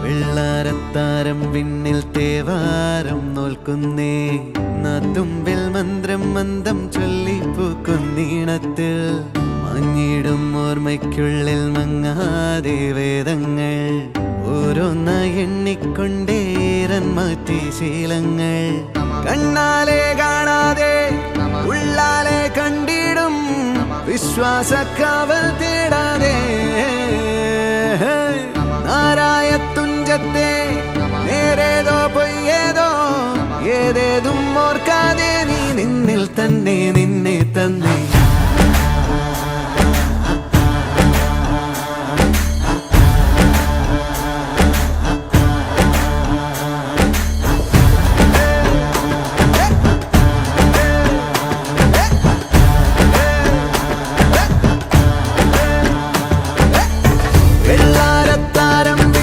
വെള്ളാരത്താരം വിണ്ണിൽ തേവാരം നോൽക്കുന്നേ തുമ്പിൽ മന്ത്രം മന്ദം ചൊല്ലിപ്പൂക്കുന്നീണത്തിൽ മഞ്ഞിടും ഓർമ്മയ്ക്കുള്ളിൽ മങ്ങാതെ വേദങ്ങൾ ഓരോന്നായി എണ്ണിക്കൊണ്ടേരൻ മാറ്റി ശീലങ്ങൾ കണ്ണാലെ കാണാതെ ഉള്ളാലെ കണ്ടിടും വിശ്വാസക്കാവൽ തേടാതെ നാരായ തുഞ്ചത്തെ നേരേതോ പൊയ്യേതോ ഏതേതും ഓർക്കാതെ നീ നിന്നിൽ തന്നെ നിന്നെ തന്നെ